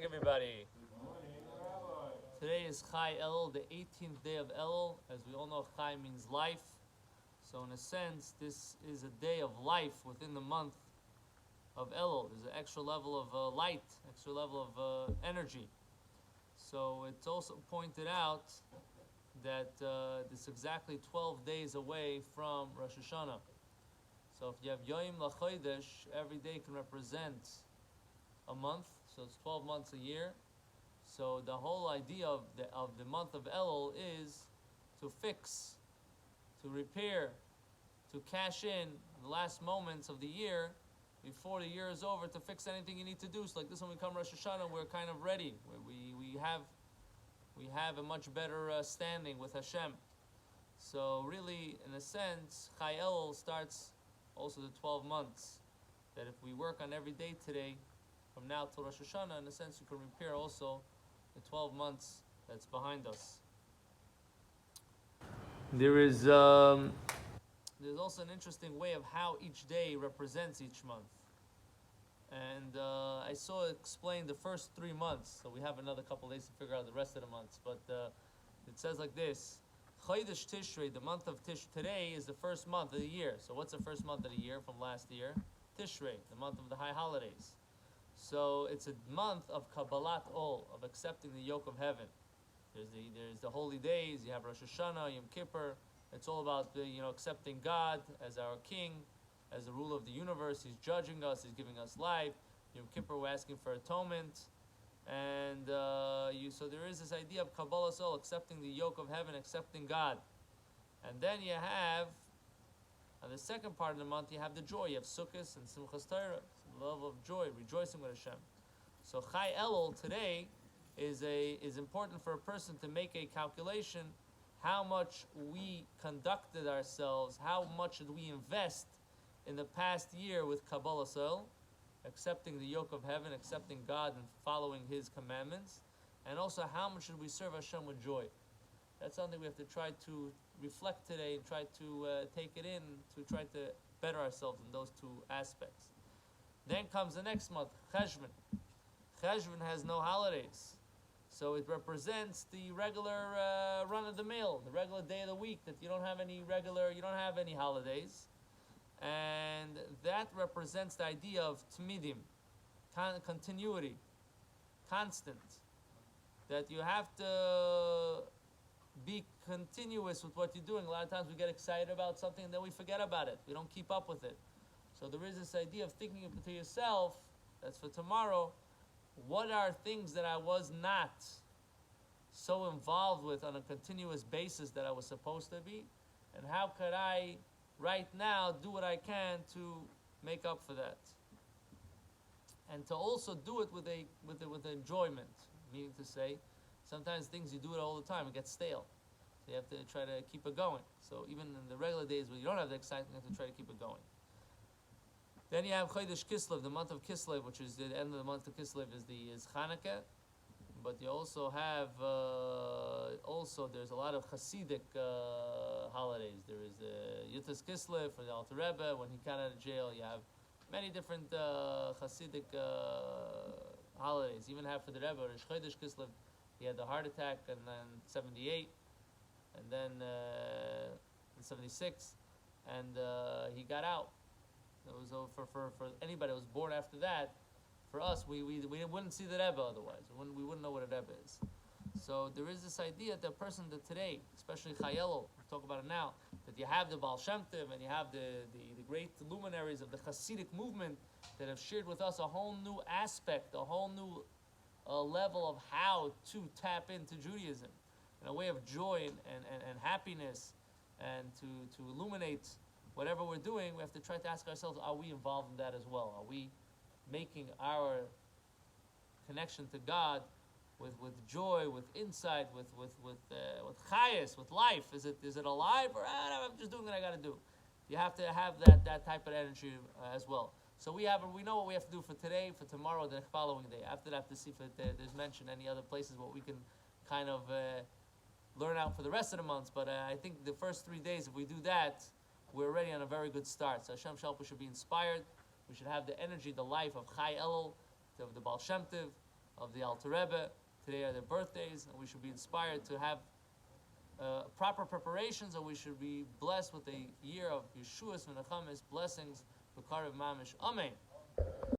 morning, everybody. Today is Chai Elul, the 18th day of Elul. As we all know, Chai means life. So in a sense, this is a day of life within the month of Elul. There's an extra level of light, extra level of energy. So it's also pointed out that this is exactly 12 days away from Rosh Hashanah. So if you have Yoim LaChodesh, every day can represent a month. So it's 12 months a year. So the whole idea of the month of Elul is to fix, to repair, to cash in the last moments of the year before the year is over, to fix anything you need to do. So like this, when we come Rosh Hashanah, we're kind of ready. We have a much better standing with Hashem. So really, in a sense, Chai Elul starts also the 12 months. That if we work on every day today, from now till Rosh Hashanah, in a sense, you can repair also the 12 months that's behind us. There's also an interesting way of how each day represents each month. And I saw it explained the first 3 months, so we have another couple days to figure out the rest of the months. But it says like this: Chodesh Tishrei, the month of Tishrei. Today is the first month of the year. So what's the first month of the year from last year? Tishrei, the month of the high holidays. So it's a month of Kabbalat Ol, of accepting the yoke of heaven. There's the holy days. You have Rosh Hashanah, Yom Kippur. It's all about accepting God as our King, as the ruler of the universe. He's judging us. He's giving us life. Yom Kippur, we're asking for atonement, and so there is this idea of Kabbalah Ol, accepting the yoke of heaven, accepting God, and then you have on the second part of the month you have the joy. You have Sukkot and Simchas Torah. Love of joy, rejoicing with Hashem. So Chai Elul today is important for a person to make a calculation how much we conducted ourselves, how much did we invest in the past year with Kabbalah Sol, accepting the yoke of heaven, accepting God and following His commandments, and also how much should we serve Hashem with joy. That's something we have to try to reflect today and try to take it in, to try to better ourselves in those two aspects. Then comes the next month, Cheshvan. Cheshvan has no holidays. So it represents the regular run of the mill, the regular day of the week, that you don't have any holidays. And that represents the idea of tmidim, continuity, constant. That you have to be continuous with what you're doing. A lot of times we get excited about something and then we forget about it. We don't keep up with it. So there is this idea of thinking to yourself, that's for tomorrow, what are things that I was not so involved with on a continuous basis that I was supposed to be, and how could I right now do what I can to make up for that, and to also do it with enjoyment. Meaning to say, sometimes things you do it all the time, it gets stale. So you have to try to keep it going. So even in the regular days where you don't have the excitement, you have to try to keep it going. Then you have Chodesh Kislev, the month of Kislev, which is the end of the month of Kislev is Chanukah. But you also have there's a lot of Hasidic holidays. There is Yutas Kislev for the Alter Rebbe when he got out of jail. You have many different Hasidic holidays. Even have for the Rebbe, Rosh Chodesh Kislev, he had the heart attack in 78, and then in 76, and he got out. It was for anybody that was born after that. For us, we wouldn't see the Rebbe otherwise. We wouldn't know what a Rebbe is. So there is this idea that person that today, especially Chai Elul, we'll talk about it now, that you have the Baal Shem Tov and you have the great luminaries of the Hasidic movement that have shared with us a whole new aspect, a whole new level of how to tap into Judaism in a way of joy and happiness, and to illuminate whatever we're doing. We have to try to ask ourselves, are we involved in that as well? Are we making our connection to God with joy, with insight, with chayas, with life? Is it alive, or I'm just doing what I got to do? You have to have that type of energy as well. So we know what we have to do for today, for tomorrow, the following day. After that, I have to see if there's mentioned any other places where we can kind of learn out for the rest of the months. But I think the first 3 days, if we do that, we're already on a very good start. So Hashem Shalpa should be inspired. We should have the energy, the life of Chai Elul, of the Baal Shem Tov, of the Alter Rebbe. Today are their birthdays, and we should be inspired to have proper preparations, and we should be blessed with a year of Yeshuas V'Nechamis, blessings, B'Karev Mamish. Amen.